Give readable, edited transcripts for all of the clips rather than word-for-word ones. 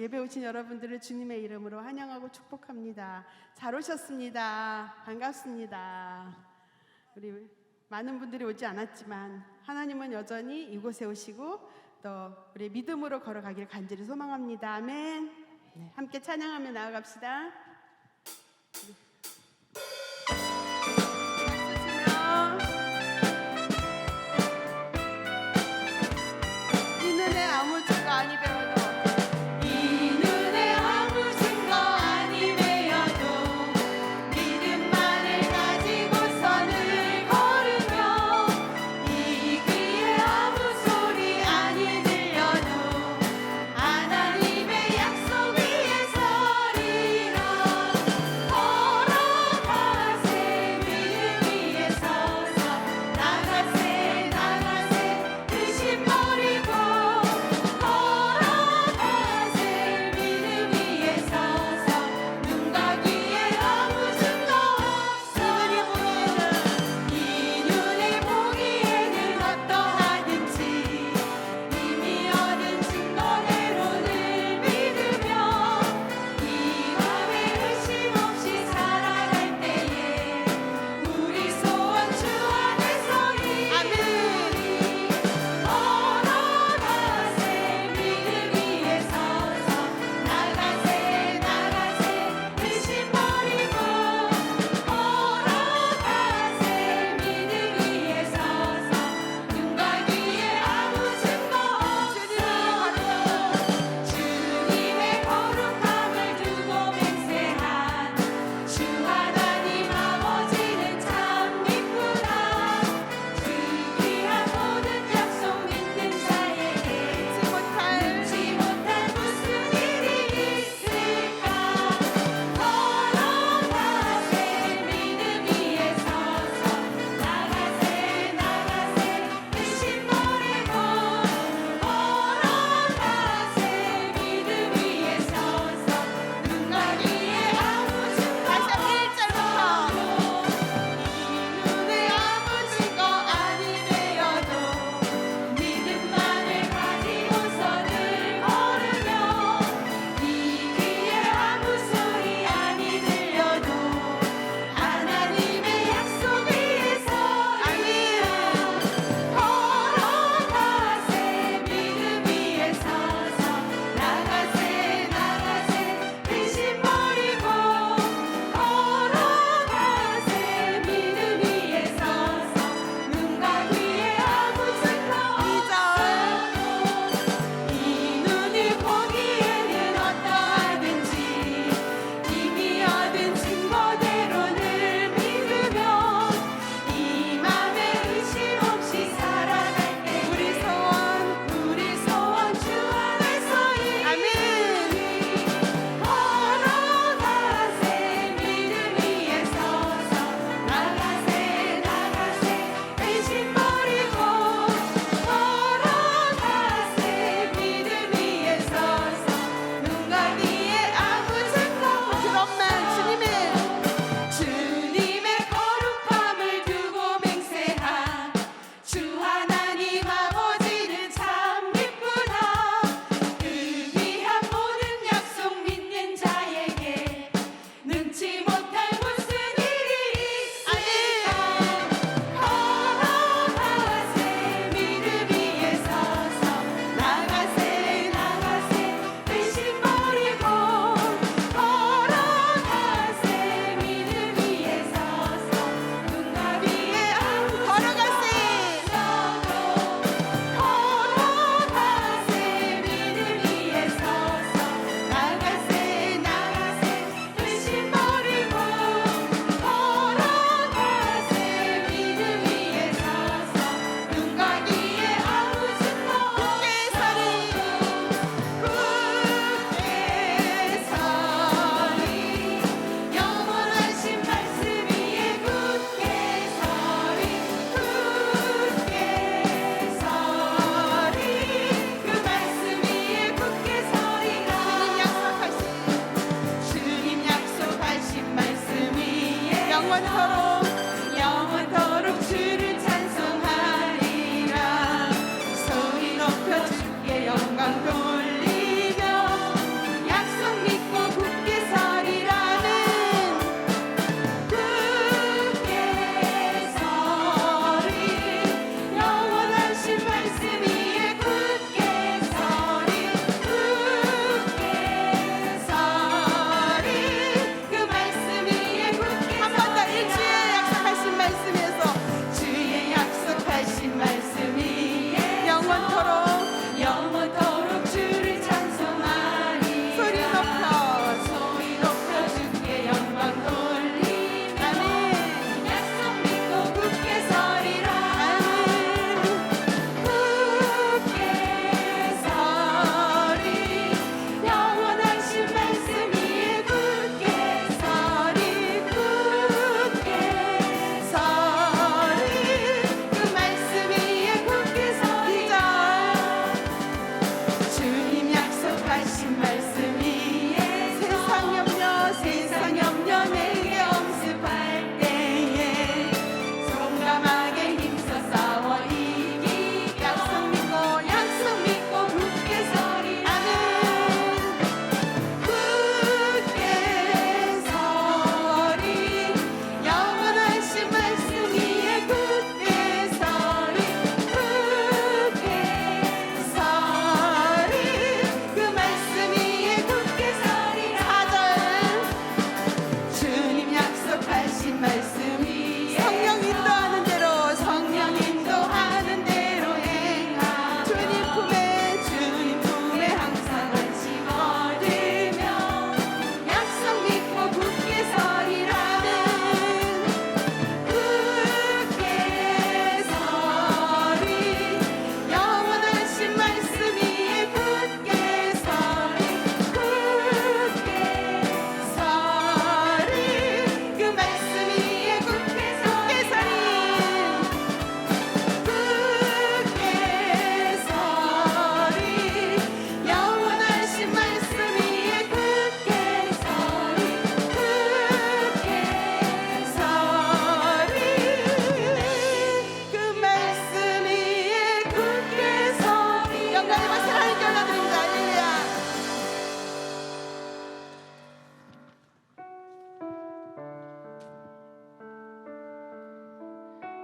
예배 오신 여러분들을 주님의 이름으로 환영하고 축복합니다. 잘 오셨습니다. 반갑습니다. 우리 많은 분들이 오지 않았지만 하나님은 여전히 이곳에 오시고 또 우리 믿음으로 걸어가길 간절히 소망합니다. 아멘. 네, 함께 찬양하며 나아갑시다. 이 눈에 아무 증거 아니 배워도 이 눈에 아무 증거 아니 배어도 믿음만을 가지고서 늘 걸으며 이 귀에 아무 소리 아니 들려도 하나님의 약속 위에 서리라.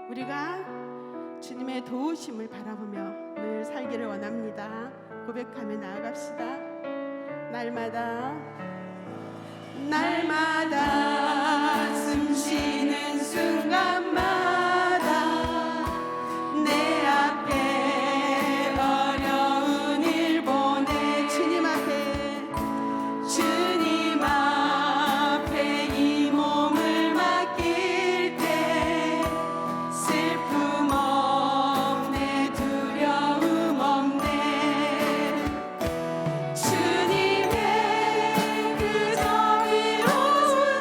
우리가 주님의 도우심을 바라보며 늘 살기를 원합니다. 고백하며 나아갑시다. 날마다 날마다 숨쉬는 순간마다 내 앞에 어려운 일 보내 주님 앞에 이 몸을 맡길 때 슬픔 없네 두려움 없네 주님의 그 정의로운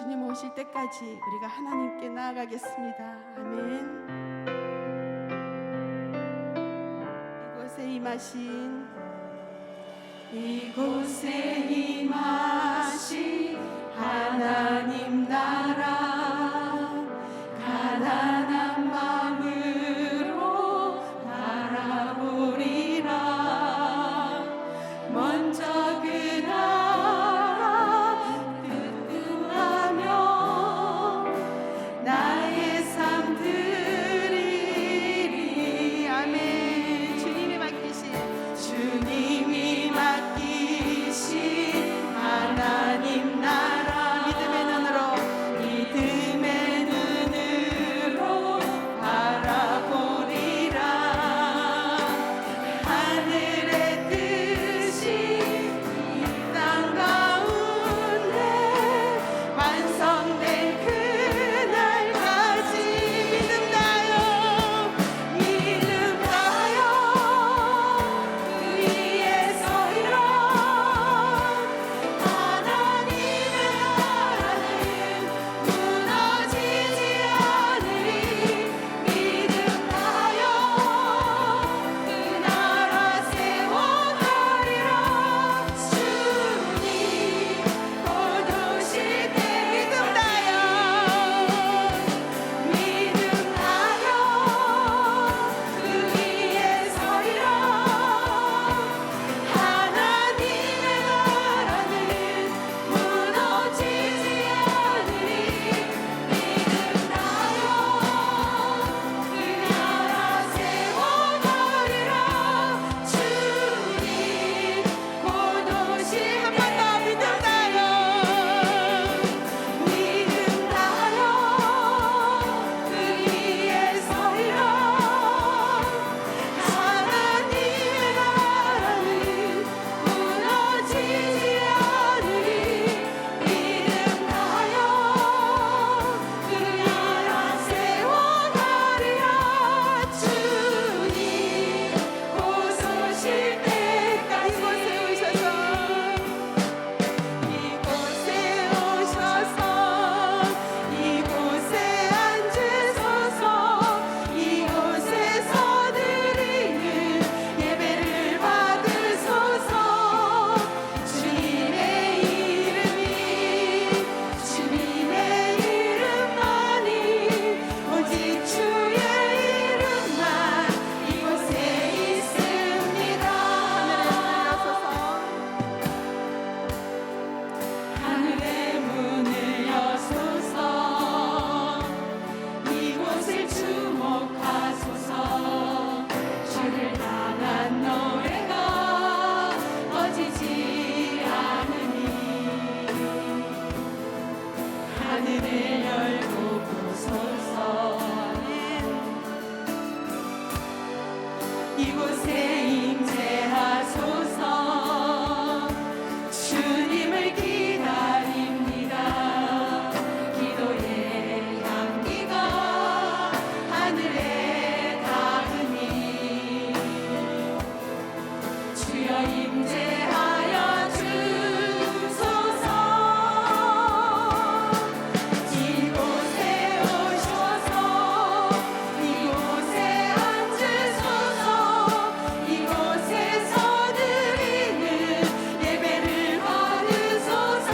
주님 오실 때까지 우리가 하나님께 나아가겠습니다. 아멘. 이곳에 임하신 하나님 나라, 가난한 마음으로 바라보리라. 먼저 그 나라 뜨뜻하며 나의 삶 드리리. 아멘. 주님이 맡기신 하나님 나라, 믿음의 눈으로 바라보리라. 하늘의 뜻이 이 땅 가운데 완성된 그날까지 믿음 다요 그 위에 서리라. 하나님의 나라는 무너지지 않으리. 믿음 다요 그 나라 세워가리라. 주님 곧 오실 때 믿음 다요 그 위에 서리라. 하나님의 나라는 무너지지 않으리. 믿음 다요 그 나라 세워가리라. 주님 곧 오실 한 번 더 믿음 다요 그 위에 서리라. 하나님의 나라는 무너지지 않으리. 믿음 다요 그 나라 세워가리라. 주님 곧 오실 때까지 이곳에 앉으소서. 이곳에서 드리는 예배를 받으소서. 주님의 이름만이 오직 주의 이름만 이곳에 있습니다. 하늘의 문을 여소서. 이곳을 주목하소서. 주를 향한 노래가 꺼지지 않으니 하늘을 열고 보소서. 이곳에 임재하소서. 주님을 기다립니다. 기도의 향기가 하늘에 닿으니 주여 임재하여 주소서. 이곳에 오셔서 이곳에 앉으소서. 이곳에서 드리는 예배를 받으소서.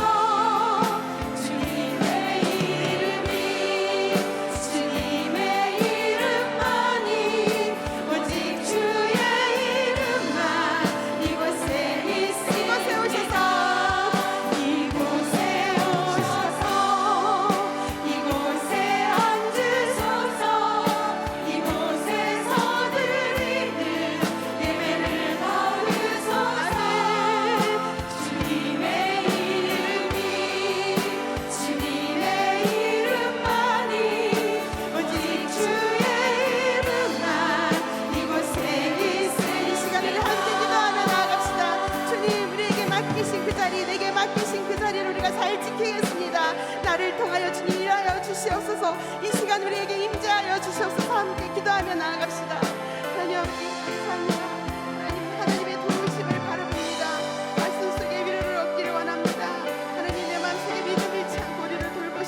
주님의 이름만이 오직 주의 이름만 이곳에 오셔서. 이곳에 앉으소서. 이곳에서 드리는 예배를 받으소서. 주님의 이름만이 오직 주의 이름만 이곳에 있으니. 이 시간을 함께 기도하며 나아갑시다. 주님, 우리에게 맡기신 그 자리, 내게 맡기신 그 자리를 우리가 잘 지키겠습니다. 나를 통하여 주님 일하여 주시옵소서. 이 시간 우리에게 임재하여 주시옵소서. 함께 기도하며 나아갑시다. 하나님 아버지 감사합니다. 하나님의 도우심을 바라봅니다. 말씀 속에 위로를 얻기를 원합니다. 하나님 내 마음속에 믿음을 찾고 우리를 돌보시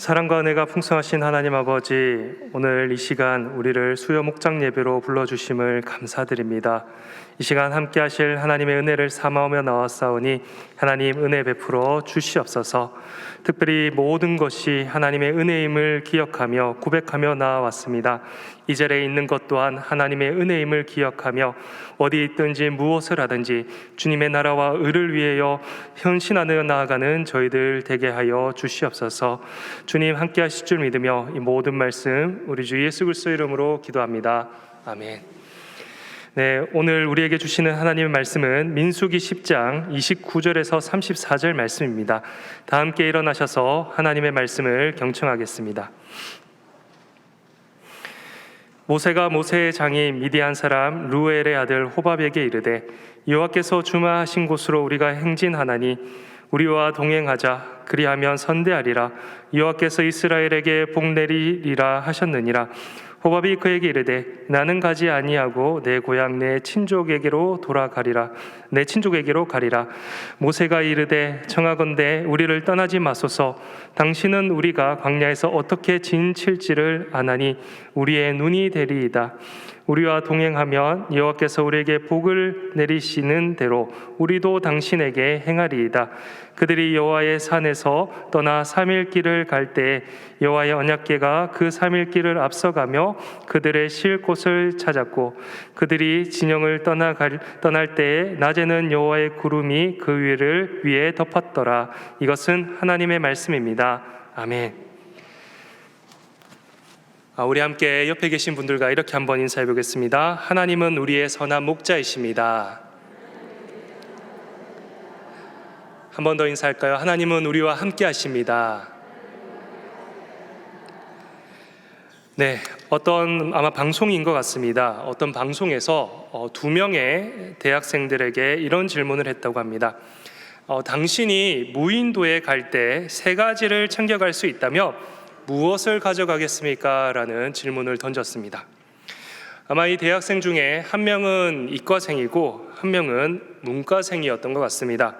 사랑과 은혜가 풍성하신 하나님 아버지, 오늘 이 시간 우리를 수요 목장 예배로 불러주심을 감사드립니다. 이 시간 함께 하실 하나님의 은혜를 사모하며 나왔사오니 하나님 은혜 베풀어 주시옵소서. 특별히 모든 것이 하나님의 은혜임을 기억하며 고백하며 나아왔습니다. 이 자리에 있는 것 또한 하나님의 은혜임을 기억하며 어디 있든지 무엇을 하든지 주님의 나라와 의를 위하여 헌신하며 나아가는 저희들 되게 하여 주시옵소서. 주님 함께 하실 줄 믿으며 이 모든 말씀 우리 주 예수 그리스도 이름으로 기도합니다. 아멘. 네, 오늘 우리에게 주시는 하나님의 말씀은 민수기 10장 29절에서 34절 말씀입니다. 다 함께 일어나셔서 하나님의 말씀을 경청하겠습니다. 모세가 모세의 장인 미디안 사람 루엘의 아들 호밥에게 이르되 여호와께서 주마하신 곳으로 우리가 행진하나니 우리와 동행하자. 그리하면 선대하리라. 여호와께서 이스라엘에게 복 내리리라 하셨느니라. 호밥이 그에게 이르되 나는 가지 아니하고 내 고향 내 친족에게로 돌아가리라. 내 친족에게로 가리라. 모세가 이르되 청하건대 우리를 떠나지 마소서. 당신은 우리가 광야에서 어떻게 진칠지를 아나니 우리의 눈이 되리이다. 우리와 동행하면 여호와께서 우리에게 복을 내리시는 대로 우리도 당신에게 행하리이다. 그들이 여호와의 산에서 떠나 3일 길을 갈 때에 여호와의 언약궤가 그 3일 길을 앞서가며 그들의 쉴 곳을 찾았고 그들이 진영을 떠날 때에 낮에는 여호와의 구름이 그 위에 덮었더라. 이것은 하나님의 말씀입니다. 아멘. 우리 함께 옆에 계신 분들과 이렇게 한번 인사해 보겠습니다. 하나님은 우리의 선한 목자이십니다. 한 번 더 인사할까요? 하나님은 우리와 함께 하십니다. 네, 아마 방송인 것 같습니다. 어떤 방송에서 2명의 대학생들에게 이런 질문을 했다고 합니다. 당신이 무인도에 갈 때 3가지를 챙겨갈 수 있다면 무엇을 가져가겠습니까? 라는 질문을 던졌습니다. 아마 이 대학생 중에 한 명은 이과생이고 한 명은 문과생이었던 것 같습니다.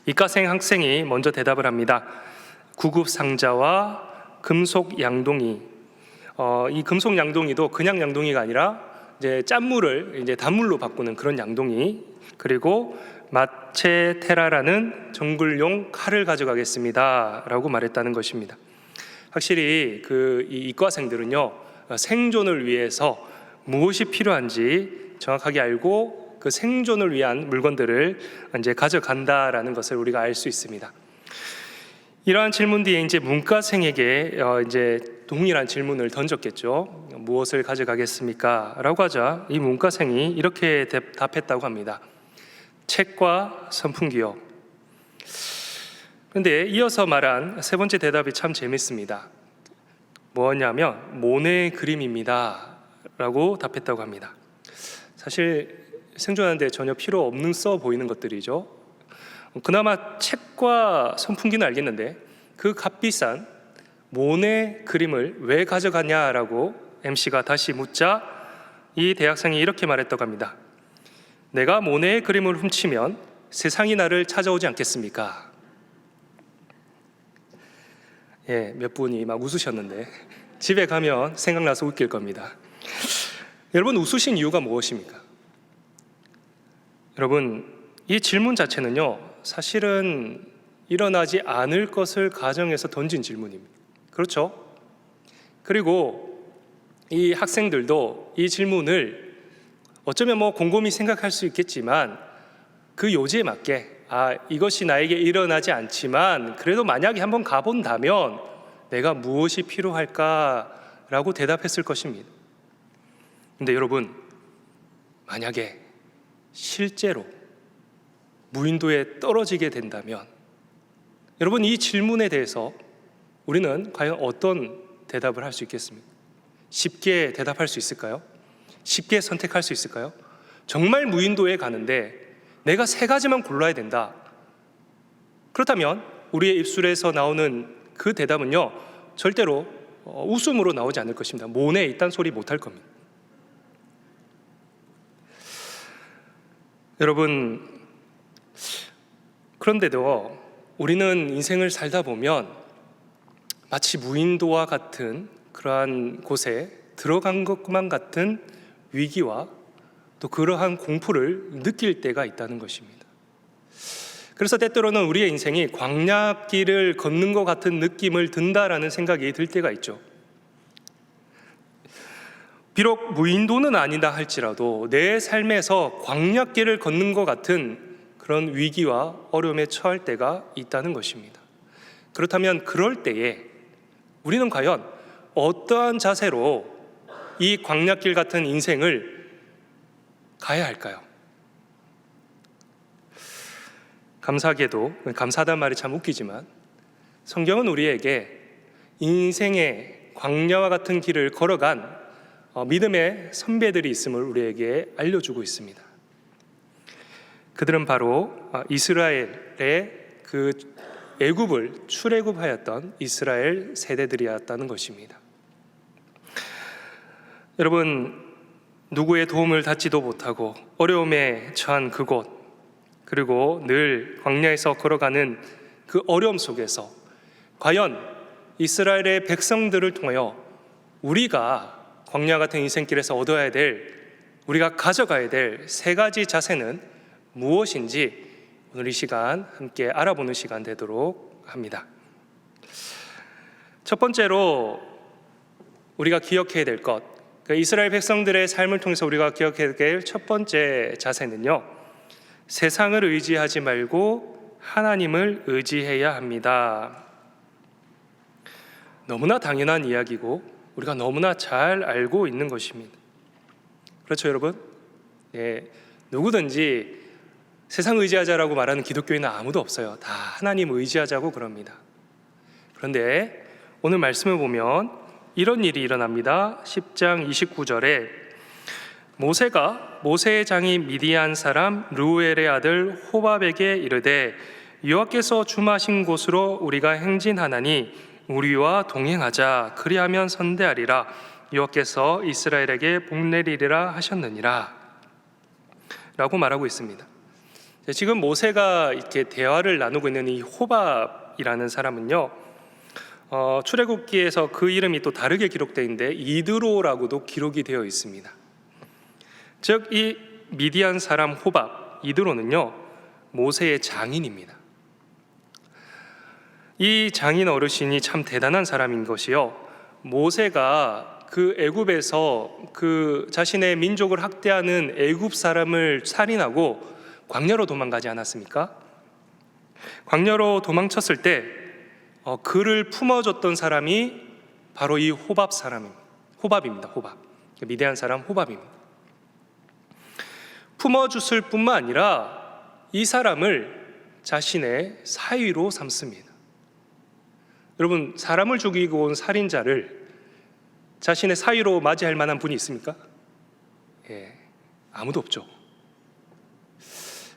이과생 학생이 먼저 대답을 합니다. 구급 상자와 금속 양동이. 이 금속 양동이도 그냥 양동이가 아니라 이제 짠물을 이제 단물로 바꾸는 그런 양동이, 그리고 마체테라라는 정글용 칼을 가져가겠습니다라고 말했다는 것입니다. 확실히 이 이과생들은요, 생존을 위해서 무엇이 필요한지 정확하게 알고 그 생존을 위한 물건들을 이제 가져간다라는 것을 우리가 알 수 있습니다. 이러한 질문 뒤에 이제 문과생에게 이제 동일한 질문을 던졌겠죠. 무엇을 가져가겠습니까? 라고 하자 이 문과생이 이렇게 답했다고 합니다. 책과 선풍기요. 그런데 이어서 말한 세 번째 대답이 참 재밌습니다. 뭐냐면 모네의 그림입니다 라고 답했다고 합니다. 사실 생존하는데 전혀 필요 없는 써 보이는 것들이죠. 그나마 책과 선풍기는 알겠는데 그 값비싼 모네 그림을 왜 가져가냐라고 MC가 다시 묻자 이 대학생이 이렇게 말했다고 합니다. 내가 모네의 그림을 훔치면 세상이 나를 찾아오지 않겠습니까? 예, 몇 분이 막 웃으셨는데 집에 가면 생각나서 웃길 겁니다. 여러분, 웃으신 이유가 무엇입니까? 여러분, 이 질문 자체는요, 사실은 일어나지 않을 것을 가정해서 던진 질문입니다. 그렇죠? 그리고 이 학생들도 이 질문을 어쩌면 곰곰이 생각할 수 있겠지만 그 요지에 맞게 이것이 나에게 일어나지 않지만 그래도 만약에 한번 가본다면 내가 무엇이 필요할까라고 대답했을 것입니다. 근데 여러분, 만약에 실제로 무인도에 떨어지게 된다면 여러분, 이 질문에 대해서 우리는 과연 어떤 대답을 할 수 있겠습니까? 쉽게 대답할 수 있을까요? 쉽게 선택할 수 있을까요? 정말 무인도에 가는데 내가 3가지만 골라야 된다. 그렇다면 우리의 입술에서 나오는 그 대답은요, 절대로 웃음으로 나오지 않을 것입니다. 모네 이딴 소리 못할 겁니다. 여러분, 그런데도 우리는 인생을 살다 보면 마치 무인도와 같은 그러한 곳에 들어간 것만 같은 위기와 또 그러한 공포를 느낄 때가 있다는 것입니다. 그래서 때때로는 우리의 인생이 광야길을 걷는 것 같은 느낌을 든다라는 생각이 들 때가 있죠. 비록 무인도는 아니다 할지라도 내 삶에서 광야길을 걷는 것 같은 그런 위기와 어려움에 처할 때가 있다는 것입니다. 그렇다면 그럴 때에 우리는 과연 어떠한 자세로 이 광야길 같은 인생을 가야 할까요? 감사하게도, 감사하다는 말이 참 웃기지만 성경은 우리에게 인생의 광야와 같은 길을 걸어간 믿음의 선배들이 있음을 우리에게 알려주고 있습니다. 그들은 바로 이스라엘의 그 애굽을 출애굽하였던 이스라엘 세대들이었다는 것입니다. 여러분, 누구의 도움을 받지도 못하고 어려움에 처한 그곳, 그리고 늘 광야에서 걸어가는 그 어려움 속에서 과연 이스라엘의 백성들을 통하여 우리가 광야 같은 인생길에서 얻어야 될, 우리가 가져가야 될 세 가지 자세는 무엇인지 오늘 이 시간 함께 알아보는 시간 되도록 합니다. 첫 번째로 우리가 기억해야 될 것, 이스라엘 백성들의 삶을 통해서 우리가 기억해야 될 첫 번째 자세는요, 세상을 의지하지 말고 하나님을 의지해야 합니다. 너무나 당연한 이야기고 우리가 너무나 잘 알고 있는 것입니다. 그렇죠, 여러분? 누구든지 세상 의지하자라고 말하는 기독교인은 아무도 없어요. 다 하나님 의지하자고 그럽니다. 그런데 오늘 말씀을 보면 이런 일이 일어납니다. 10장 29절에 모세가 모세의 장인 미디안 사람 루엘의 아들 호밥에게 이르되 여호와께서 주마신 곳으로 우리가 행진하나니 우리와 동행하자. 그리하면 선대하리라. 여호와께서 이스라엘에게 복내리리라 하셨느니라 라고 말하고 있습니다. 지금 모세가 이렇게 대화를 나누고 있는 이 호밥이라는 사람은요, 출애굽기에서 그 이름이 또 다르게 기록되어 있는데 이드로라고도 기록이 되어 있습니다. 즉 이 미디안 사람 호밥, 이드로는요 모세의 장인입니다. 이 장인 어르신이 참 대단한 사람인 것이요, 모세가 그 애굽에서 그 자신의 민족을 학대하는 애굽 사람을 살인하고 광야로 도망가지 않았습니까? 광야로 도망쳤을 때 그를 품어줬던 사람이 바로 이 호밥입니다. 호밥, 미디안 사람 호밥입니다. 품어줬을 뿐만 아니라 이 사람을 자신의 사위로 삼습니다. 여러분, 사람을 죽이고 온 살인자를 자신의 사위로 맞이할 만한 분이 있습니까? 아무도 없죠.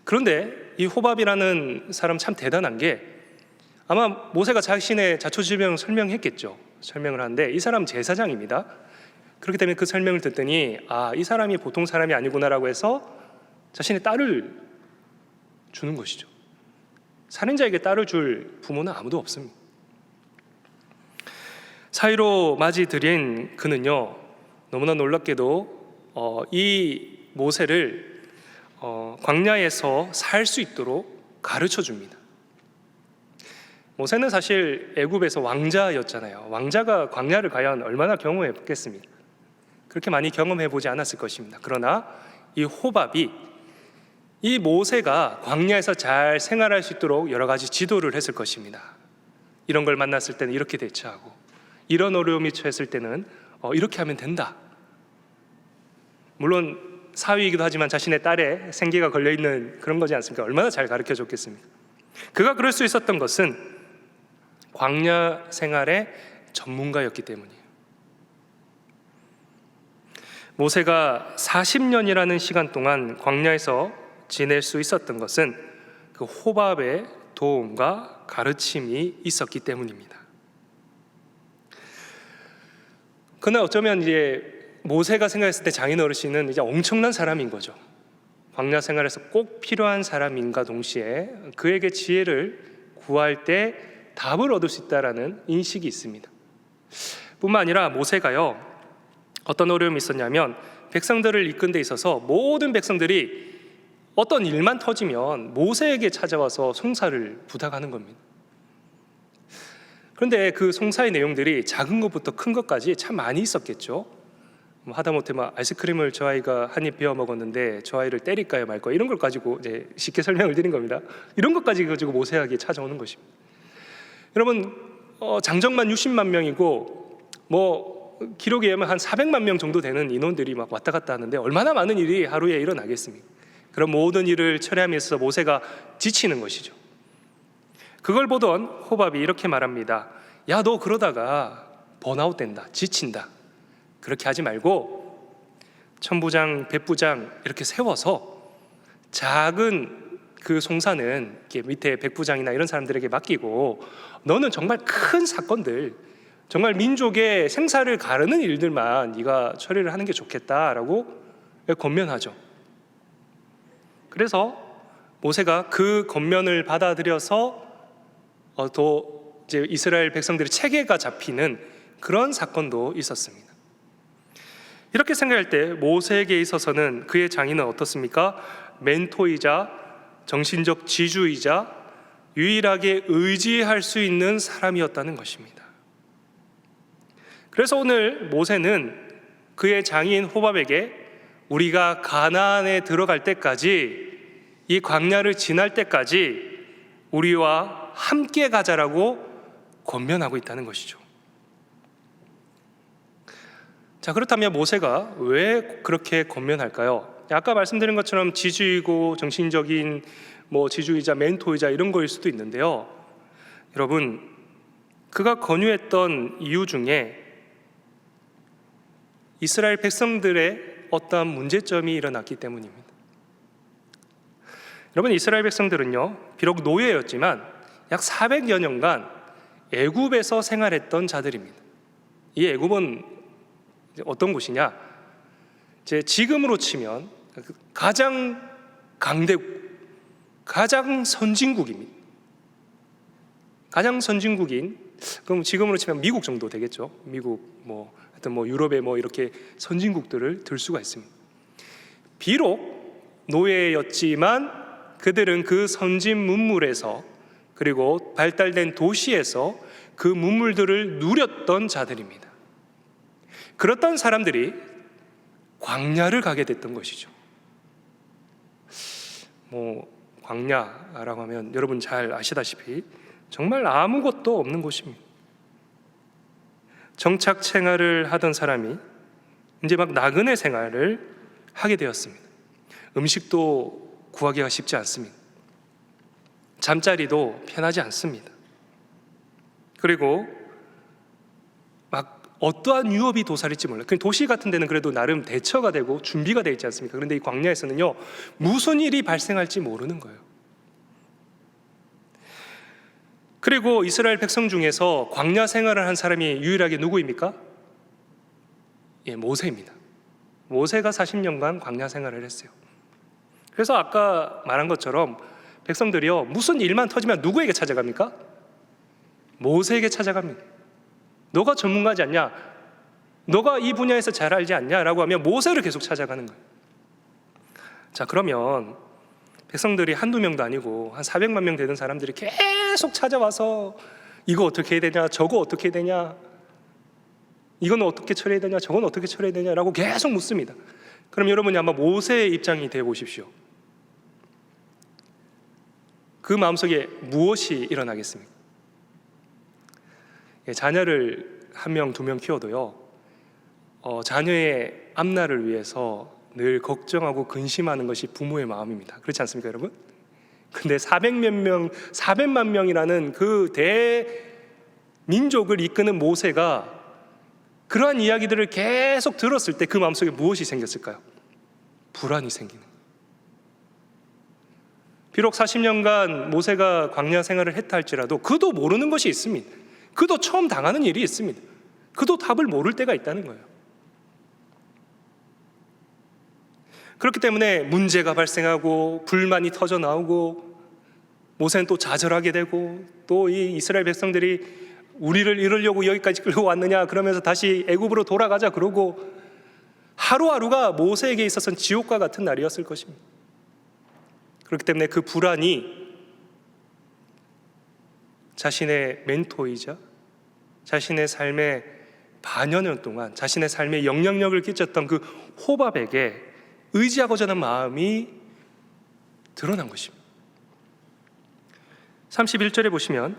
그런데 이 호밥이라는 사람 참 대단한 게, 아마 모세가 자신의 자초지명을 설명을 하는데 이 사람 제사장입니다. 그렇기 때문에 그 설명을 듣더니 이 사람이 보통 사람이 아니구나라고 해서 자신의 딸을 주는 것이죠. 살인자에게 딸을 줄 부모는 아무도 없습니다. 사위로 맞이 들인 그는요, 너무나 놀랍게도 이 모세를 광야에서 살 수 있도록 가르쳐 줍니다. 모세는 사실 애굽에서 왕자였잖아요. 왕자가 광야를 과연 얼마나 경험해 보겠습니까? 그렇게 많이 경험해 보지 않았을 것입니다. 그러나 이 호밥이 이 모세가 광야에서 잘 생활할 수 있도록 여러 가지 지도를 했을 것입니다. 이런 걸 만났을 때는 이렇게 대처하고, 이런 어려움이 처했을 때는 이렇게 하면 된다. 물론 사위이기도 하지만 자신의 딸의 생계가 걸려있는 그런 거지 않습니까? 얼마나 잘 가르쳐 줬겠습니까? 그가 그럴 수 있었던 것은 광야 생활의 전문가였기 때문이에요. 모세가 40년이라는 시간 동안 광야에서 지낼 수 있었던 것은 그 호밥의 도움과 가르침이 있었기 때문입니다. 그러나 어쩌면 이제 모세가 생각했을 때 장인 어르신은 이제 엄청난 사람인 거죠. 광야 생활에서 꼭 필요한 사람인가 동시에 그에게 지혜를 구할 때 답을 얻을 수 있다라는 인식이 있습니다. 뿐만 아니라 모세가요, 어떤 어려움이 있었냐면 백성들을 이끈 데 있어서 모든 백성들이 어떤 일만 터지면 모세에게 찾아와서 송사를 부탁하는 겁니다. 그런데 그 송사의 내용들이 작은 것부터 큰 것까지 참 많이 있었겠죠. 하다못해 막 아이스크림을 저 아이가 한 입 베어 먹었는데 저 아이를 때릴까요 말까요, 이런 걸 가지고 이제 쉽게 설명을 드린 겁니다. 이런 것까지 가지고 모세에게 찾아오는 것입니다. 여러분, 장정만 60만 명이고 뭐 기록에 의하면 한 400만 명 정도 되는 인원들이 막 왔다 갔다 하는데 얼마나 많은 일이 하루에 일어나겠습니까? 그런 모든 일을 처리하면서 모세가 지치는 것이죠. 그걸 보던 호밥이 이렇게 말합니다. 야, 너 그러다가 번아웃 된다, 지친다. 그렇게 하지 말고 천부장, 백부장 이렇게 세워서 작은 그 송사는 이렇게 밑에 백부장이나 이런 사람들에게 맡기고 너는 정말 큰 사건들, 정말 민족의 생사를 가르는 일들만 네가 처리를 하는 게 좋겠다라고 권면하죠. 그래서 모세가 그 권면을 받아들여서 또 이제 이스라엘 백성들의 체계가 잡히는 그런 사건도 있었습니다. 이렇게 생각할 때 모세에게 있어서는 그의 장인은 어떻습니까? 멘토이자 정신적 지주이자 유일하게 의지할 수 있는 사람이었다는 것입니다. 그래서 오늘 모세는 그의 장인 호밥에게 우리가 가나안에 들어갈 때까지, 이 광야를 지날 때까지 우리와 함께 가자라고 권면하고 있다는 것이죠. 자, 그렇다면 모세가 왜 그렇게 권면할까요? 아까 말씀드린 것처럼 지주이고 정신적인 지주이자 멘토이자 이런 거일 수도 있는데요. 여러분, 그가 권유했던 이유 중에 이스라엘 백성들의 어떠한 문제점이 일어났기 때문입니다. 여러분, 이스라엘 백성들은요, 비록 노예였지만 약 400여 년간 애굽에서 생활했던 자들입니다. 이 애굽은 어떤 곳이냐? 지금으로 치면 가장 강대국, 가장 선진국입니다. 가장 선진국인, 그럼 지금으로 치면 미국 정도 되겠죠. 미국, 하여튼 유럽의 이렇게 선진국들을 들 수가 있습니다. 비록 노예였지만 그들은 그 선진 문물에서, 그리고 발달된 도시에서 그 문물들을 누렸던 자들입니다. 그렇던 사람들이 광야를 가게 됐던 것이죠. 광야라고 하면 여러분 잘 아시다시피 정말 아무것도 없는 곳입니다. 정착 생활을 하던 사람이 이제 막 나그네 생활을 하게 되었습니다. 음식도 구하기가 쉽지 않습니다. 잠자리도 편하지 않습니다. 그리고 막 어떠한 유업이 도사릴지 몰라요. 도시 같은 데는 그래도 나름 대처가 되고 준비가 되어 있지 않습니까? 그런데 이 광야에서는요, 무슨 일이 발생할지 모르는 거예요. 그리고 이스라엘 백성 중에서 광야 생활을 한 사람이 유일하게 누구입니까? 모세입니다. 모세가 40년간 광야 생활을 했어요. 그래서 아까 말한 것처럼 백성들이요, 무슨 일만 터지면 누구에게 찾아갑니까? 모세에게 찾아갑니다. 너가 전문가지 않냐? 너가 이 분야에서 잘 알지 않냐? 라고 하면 모세를 계속 찾아가는 거예요. 자, 그러면 백성들이 한두 명도 아니고 한 400만 명 되는 사람들이 계속 찾아와서 이거 어떻게 해야 되냐? 저거 어떻게 해야 되냐? 이건 어떻게 처리해야 되냐? 저건 어떻게 처리해야 되냐? 라고 계속 묻습니다. 그럼 여러분이 한번 모세의 입장이 되어 보십시오. 그 마음속에 무엇이 일어나겠습니까? 자녀를 1명, 2명 키워도요, 자녀의 앞날을 위해서 늘 걱정하고 근심하는 것이 부모의 마음입니다. 그렇지 않습니까, 여러분? 근데 400만 명이라는 그 대민족을 이끄는 모세가 그러한 이야기들을 계속 들었을 때 그 마음속에 무엇이 생겼을까요? 불안이 생기는 거예요. 비록 40년간 모세가 광야 생활을 했다 할지라도 그도 모르는 것이 있습니다. 그도 처음 당하는 일이 있습니다. 그도 답을 모를 때가 있다는 거예요. 그렇기 때문에 문제가 발생하고 불만이 터져 나오고 모세는 또 좌절하게 되고, 또 이 이스라엘 백성들이 우리를 이루려고 여기까지 끌고 왔느냐 그러면서 다시 애굽으로 돌아가자 그러고, 하루하루가 모세에게 있어서는 지옥과 같은 날이었을 것입니다. 그렇기 때문에 그 불안이 자신의 멘토이자 자신의 삶의 반여 년 동안 자신의 삶에 영향력을 끼쳤던 그 호밥에게 의지하고자 하는 마음이 드러난 것입니다. 31절에 보시면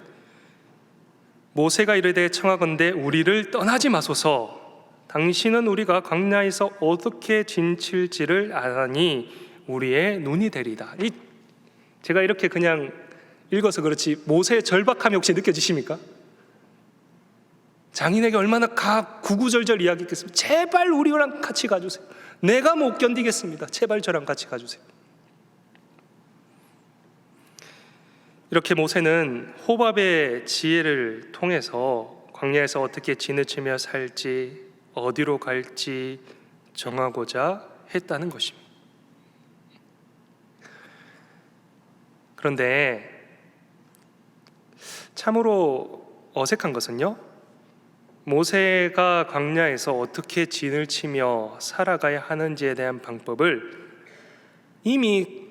모세가 이르되 청하건대 우리를 떠나지 마소서, 당신은 우리가 광야에서 어떻게 지칠지를 아나니 우리의 눈이 되리다. 제가 이렇게 그냥 읽어서 그렇지 모세의 절박함이 혹시 느껴지십니까? 장인에게 얼마나 구구절절 이야기했겠습니까? 제발 우리랑 같이 가주세요. 내가 못 견디겠습니다. 제발 저랑 같이 가주세요. 이렇게 모세는 호밥의 지혜를 통해서 광야에서 어떻게 지내치며 살지, 어디로 갈지 정하고자 했다는 것입니다. 그런데 참으로 어색한 것은요, 모세가 광야에서 어떻게 진을 치며 살아가야 하는지에 대한 방법을 이미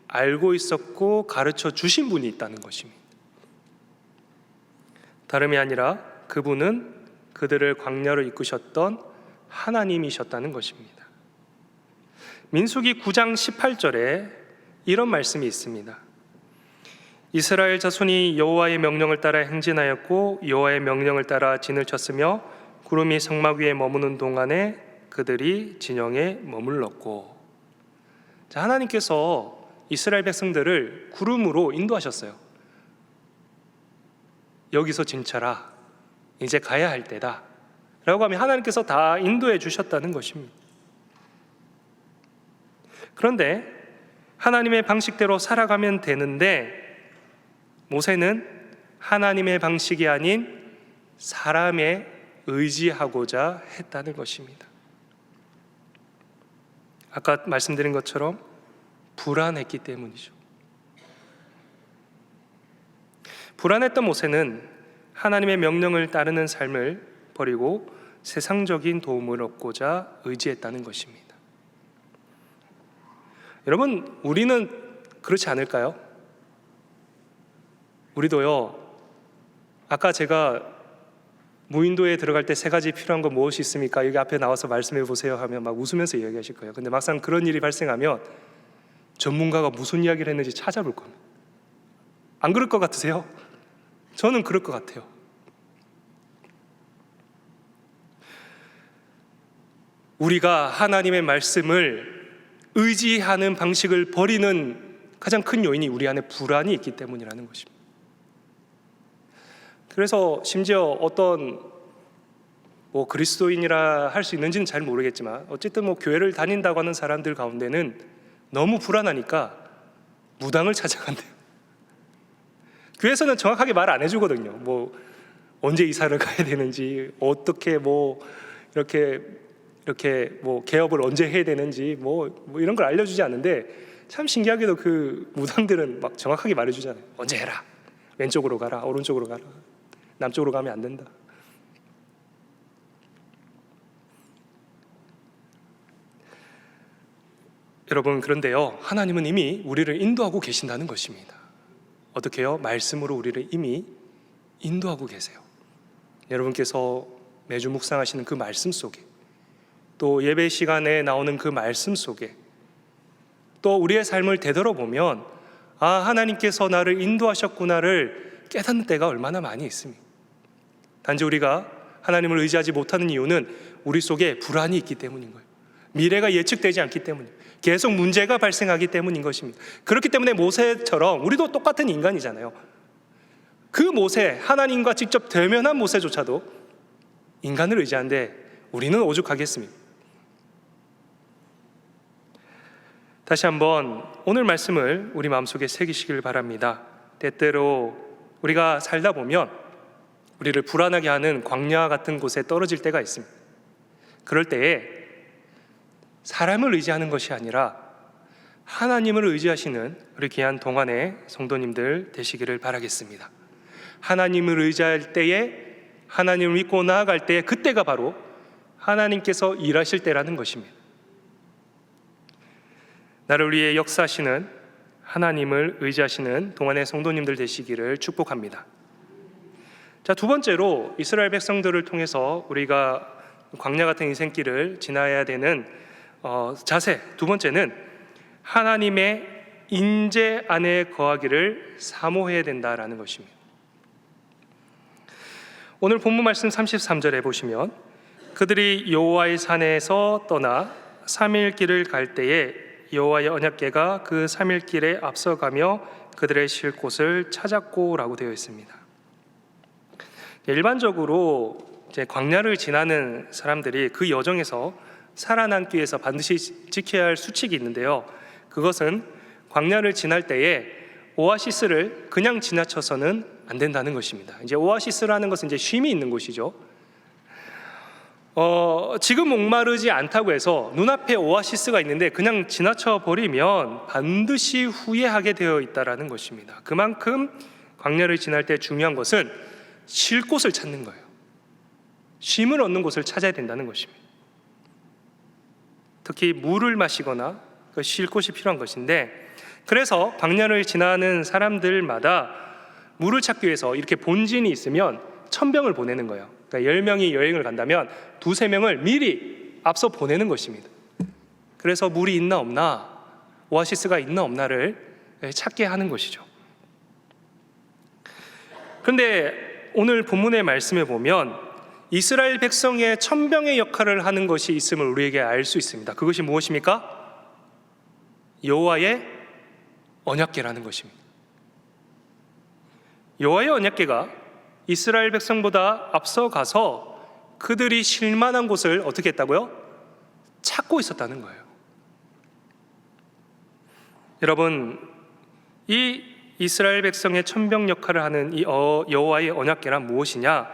알고 있었고 가르쳐 주신 분이 있다는 것입니다. 다름이 아니라 그분은 그들을 광야로 이끄셨던 하나님이셨다는 것입니다. 민수기 9장 18절에 이런 말씀이 있습니다. 이스라엘 자손이 여호와의 명령을 따라 행진하였고 여호와의 명령을 따라 진을 쳤으며 구름이 성막 위에 머무는 동안에 그들이 진영에 머물렀고. 자, 하나님께서 이스라엘 백성들을 구름으로 인도하셨어요. 여기서 진쳐라, 이제 가야 할 때다 라고 하면 하나님께서 다 인도해 주셨다는 것입니다. 그런데 하나님의 방식대로 살아가면 되는데 모세는 하나님의 방식이 아닌 사람에 의지하고자 했다는 것입니다. 아까 말씀드린 것처럼 불안했기 때문이죠. 불안했던 모세는 하나님의 명령을 따르는 삶을 버리고 세상적인 도움을 얻고자 의지했다는 것입니다. 여러분, 우리는 그렇지 않을까요? 우리도요, 아까 제가 무인도에 들어갈 때 3가지 필요한 건 무엇이 있습니까? 여기 앞에 나와서 말씀해 보세요 하면 막 웃으면서 이야기하실 거예요. 근데 막상 그런 일이 발생하면 전문가가 무슨 이야기를 했는지 찾아볼 겁니다. 안 그럴 것 같으세요? 저는 그럴 것 같아요. 우리가 하나님의 말씀을 의지하는 방식을 버리는 가장 큰 요인이 우리 안에 불안이 있기 때문이라는 것입니다. 그래서 심지어 어떤 그리스도인이라 할 수 있는지는 잘 모르겠지만 어쨌든 교회를 다닌다고 하는 사람들 가운데는 너무 불안하니까 무당을 찾아간대요. 교회에서는 정확하게 말 안 해주거든요. 언제 이사를 가야 되는지, 어떻게 이렇게 개업을 언제 해야 되는지 이런 걸 알려주지 않는데, 참 신기하게도 그 무당들은 막 정확하게 말해주잖아요. 언제 해라, 왼쪽으로 가라, 오른쪽으로 가라, 남쪽으로 가면 안 된다. 여러분, 그런데요, 하나님은 이미 우리를 인도하고 계신다는 것입니다. 어떻게 해요? 말씀으로 우리를 이미 인도하고 계세요. 여러분께서 매주 묵상하시는 그 말씀 속에, 또 예배 시간에 나오는 그 말씀 속에, 또 우리의 삶을 되돌아보면 하나님께서 나를 인도하셨구나를 깨닫는 때가 얼마나 많이 있습니다. 단지 우리가 하나님을 의지하지 못하는 이유는 우리 속에 불안이 있기 때문인 거예요. 미래가 예측되지 않기 때문이에요. 계속 문제가 발생하기 때문인 것입니다. 그렇기 때문에 모세처럼 우리도 똑같은 인간이잖아요. 그 모세, 하나님과 직접 대면한 모세조차도 인간을 의지하는데 우리는 오죽하겠습니까? 다시 한번 오늘 말씀을 우리 마음속에 새기시길 바랍니다. 때때로 우리가 살다 보면 우리를 불안하게 하는 광야 같은 곳에 떨어질 때가 있습니다. 그럴 때에 사람을 의지하는 것이 아니라 하나님을 의지하시는 우리 귀한 동안의 성도님들 되시기를 바라겠습니다. 하나님을 의지할 때에, 하나님을 믿고 나아갈 때에, 그때가 바로 하나님께서 일하실 때라는 것입니다. 나를 위해 역사하시는 하나님을 의지하시는 동안의 성도님들 되시기를 축복합니다. 자, 두 번째로 이스라엘 백성들을 통해서 우리가 광야 같은 인생길을 지나야 되는 자세, 두 번째는 하나님의 인재 안에 거하기를 사모해야 된다라는 것입니다. 오늘 본문 말씀 33절에 보시면 그들이 여호와의 산에서 떠나 3일 길을 갈 때에 여호와의 언약궤가 그 3일 길에 앞서가며 그들의 쉴 곳을 찾았고 라고 되어 있습니다. 일반적으로 이제 광야를 지나는 사람들이 그 여정에서 살아남기 위해서 반드시 지켜야 할 수칙이 있는데요, 그것은 광야를 지날 때에 오아시스를 그냥 지나쳐서는 안 된다는 것입니다. 이제 오아시스라는 것은 이제 쉼이 있는 곳이죠. 지금 목마르지 않다고 해서 눈앞에 오아시스가 있는데 그냥 지나쳐 버리면 반드시 후회하게 되어 있다라는 것입니다. 그만큼 광야를 지날 때 중요한 것은 쉴 곳을 찾는 거예요. 쉼을 얻는 곳을 찾아야 된다는 것입니다. 특히 물을 마시거나 쉴 곳이 필요한 것인데, 그래서 광야를 지나는 사람들마다 물을 찾기 위해서 이렇게 본진이 있으면 천병을 보내는 거예요. 그러니까 10명이 여행을 간다면 2-3명을 미리 앞서 보내는 것입니다. 그래서 물이 있나 없나, 오아시스가 있나 없나를 찾게 하는 것이죠. 그런데 오늘 본문의 말씀에 보면 이스라엘 백성의 천병의 역할을 하는 것이 있음을 우리에게 알 수 있습니다. 그것이 무엇입니까? 여호와의 언약궤라는 것입니다. 여호와의 언약궤가 이스라엘 백성보다 앞서가서 그들이 쉴 만한 곳을 어떻게 했다고요? 찾고 있었다는 거예요. 여러분, 이 이스라엘 백성의 천병 역할을 하는 이 여호와의 언약궤란 무엇이냐?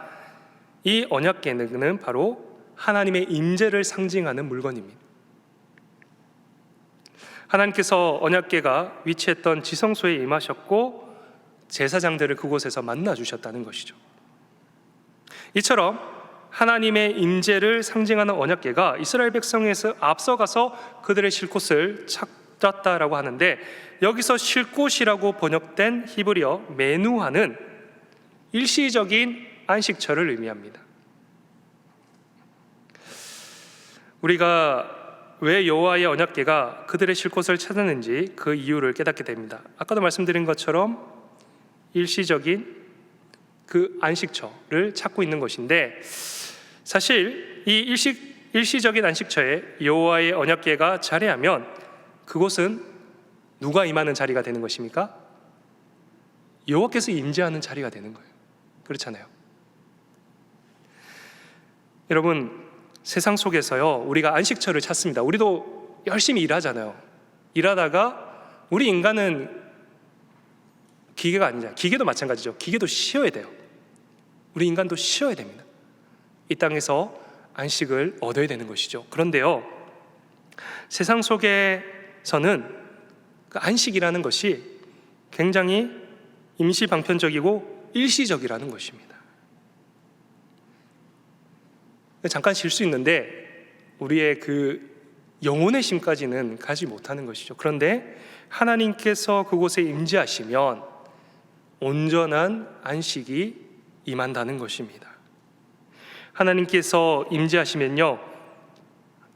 이 언약궤는 바로 하나님의 임재를 상징하는 물건입니다. 하나님께서 언약궤가 위치했던 지성소에 임하셨고 제사장들을 그곳에서 만나 주셨다는 것이죠. 이처럼 하나님의 임재를 상징하는 언약궤가 이스라엘 백성에서 앞서가서 그들의 쉴 곳을 찾았다라고 하는데, 여기서 쉴 곳이라고 번역된 히브리어 메누하는 일시적인 안식처를 의미합니다. 우리가 왜 여호와의 언약궤가 그들의 쉴 곳을 찾았는지 그 이유를 깨닫게 됩니다. 아까도 말씀드린 것처럼 일시적인 그 안식처를 찾고 있는 것인데, 사실 이 일시적인 안식처에 여호와의 언약궤가 자리하면 그곳은 누가 임하는 자리가 되는 것입니까? 여호와께서 임재하는 자리가 되는 거예요. 그렇잖아요. 여러분, 세상 속에서요, 우리가 안식처를 찾습니다. 우리도 열심히 일하잖아요. 일하다가 우리 인간은 기계가 아니잖아요. 기계도 마찬가지죠. 기계도 쉬어야 돼요. 우리 인간도 쉬어야 됩니다. 이 땅에서 안식을 얻어야 되는 것이죠. 그런데요, 세상 속에서는 그 안식이라는 것이 굉장히 임시방편적이고 일시적이라는 것입니다. 잠깐 쉴 수 있는데 우리의 그 영혼의 쉼까지는 가지 못하는 것이죠. 그런데 하나님께서 그곳에 임재하시면 온전한 안식이 임한다는 것입니다. 하나님께서 임재하시면요,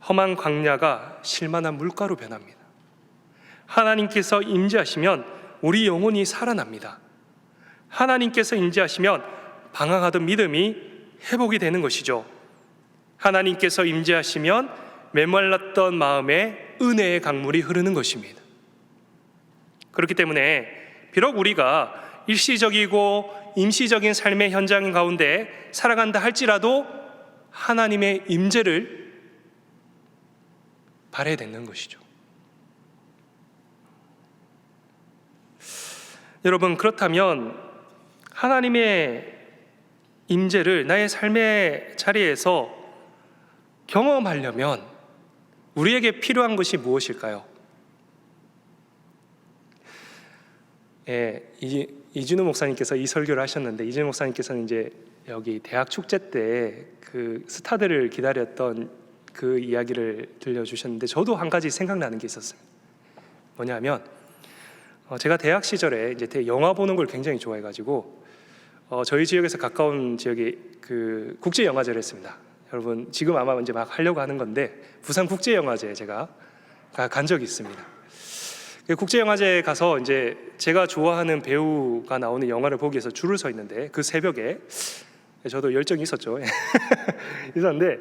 험한 광야가 실만한 물가로 변합니다. 하나님께서 임재하시면 우리 영혼이 살아납니다. 하나님께서 임재하시면 방황하던 믿음이 회복이 되는 것이죠. 하나님께서 임재하시면 메말랐던 마음에 은혜의 강물이 흐르는 것입니다. 그렇기 때문에 비록 우리가 일시적이고 임시적인 삶의 현장 가운데 살아간다 할지라도 하나님의 임재를 바라야 되는 것이죠. 여러분, 그렇다면 하나님의 임재를 나의 삶의 자리에서 경험하려면 우리에게 필요한 것이 무엇일까요? 이진우 목사님께서 이 설교를 하셨는데, 이진우 목사님께서는 이제 여기 대학 축제 때 그 스타들을 기다렸던 그 이야기를 들려주셨는데, 저도 한 가지 생각나는 게 있었어요. 뭐냐면 제가 대학 시절에 이제 영화 보는 걸 굉장히 좋아해가지고 저희 지역에서 가까운 지역에 그 국제 영화제를 했습니다. 여러분 지금 아마 이제 막 하려고 하는 건데, 부산 국제 영화제 제가 간 적이 있습니다. 국제 영화제에 가서 이제 제가 좋아하는 배우가 나오는 영화를 보기 위해서 줄을 서 있는데, 그 새벽에 저도 열정이 있었죠. 있었는데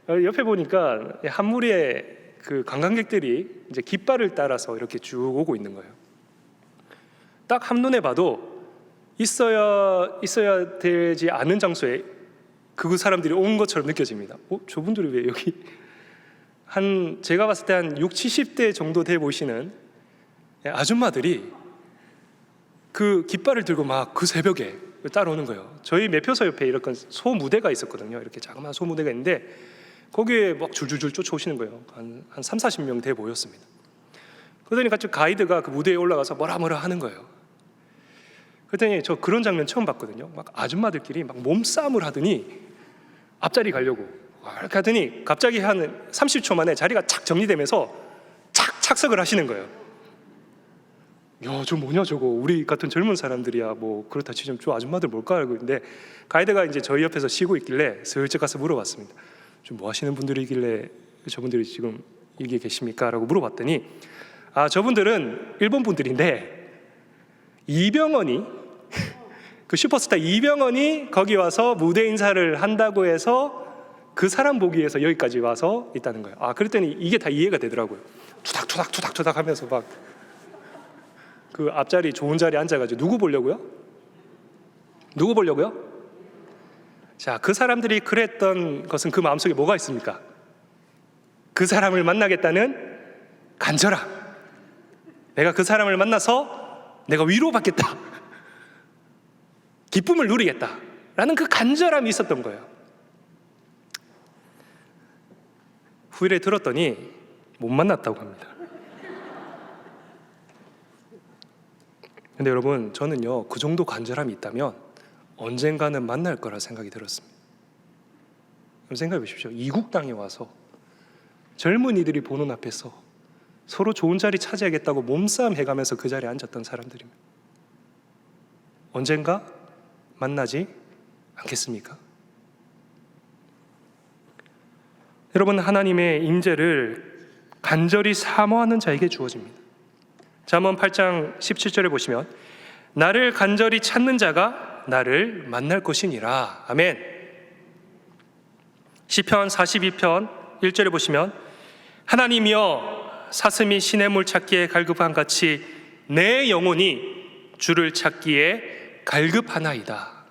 옆에 보니까 한 무리의 그 관광객들이 이제 깃발을 따라서 이렇게 쭉 오고 있는 거예요. 딱 한눈에 봐도 있어야 되지 않은 장소에 그 사람들이 온 것처럼 느껴집니다. 저분들이 왜 여기? 제가 봤을 때 한 60, 70대 정도 돼 보이시는 아줌마들이 그 깃발을 들고 막 그 새벽에 따라오는 거예요. 저희 매표소 옆에 이렇게 소무대가 있었거든요. 이렇게 자그마한 소무대가 있는데 거기에 막 줄줄줄 쫓아오시는 거예요. 한 3, 40명 돼 보였습니다. 그러더니 같이 가이드가 그 무대에 올라가서 뭐라 하는 거예요. 그랬더니 저 그런 장면 처음 봤거든요. 막 아줌마들끼리 막 몸싸움을 하더니 앞자리 가려고 이렇게 하더니 갑자기 한 30초 만에 자리가 착 정리되면서 착석을 하시는 거예요. 야, 저 뭐냐 저거, 우리 같은 젊은 사람들이야 뭐 그렇다 치면 저 아줌마들 뭘까 알고 있는데, 가이드가 이제 저희 옆에서 쉬고 있길래 슬쩍 가서 물어봤습니다. 좀 뭐 하시는 분들이길래 저분들이 지금 여기 계십니까? 라고 물어봤더니 저분들은 일본 분들인데 이병헌이 그 슈퍼스타 이병헌이 거기 와서 무대 인사를 한다고 해서 그 사람 보기 위해서 여기까지 와서 있다는 거예요. 그랬더니 이게 다 이해가 되더라고요. 투닥투닥 하면서 막 그 앞자리 좋은 자리에 앉아가지고 누구 보려고요? 자, 그 사람들이 그랬던 것은 그 마음속에 뭐가 있습니까? 그 사람을 만나겠다는 간절함. 내가 그 사람을 만나서 내가 위로받겠다, 기쁨을 누리겠다 라는 그 간절함이 있었던 거예요. 후일에 들었더니 못 만났다고 합니다. 근데 여러분, 저는요 그 정도 간절함이 있다면 언젠가는 만날 거라 생각이 들었습니다. 생각해 보십시오. 이국 땅에 와서 젊은이들이 보는 앞에서 서로 좋은 자리 차지하겠다고 몸싸움 해가면서 그 자리에 앉았던 사람들입니다. 언젠가 만나지 않겠습니까? 여러분, 하나님의 임재를 간절히 사모하는 자에게 주어집니다. 잠언 8장 17절에 보시면 나를 간절히 찾는 자가 나를 만날 것이니라. 아멘. 시편 42편 1절에 보시면 하나님이여 사슴이 시냇물 찾기에 갈급한 같이 내 영혼이 주를 찾기에 갈급하나이다.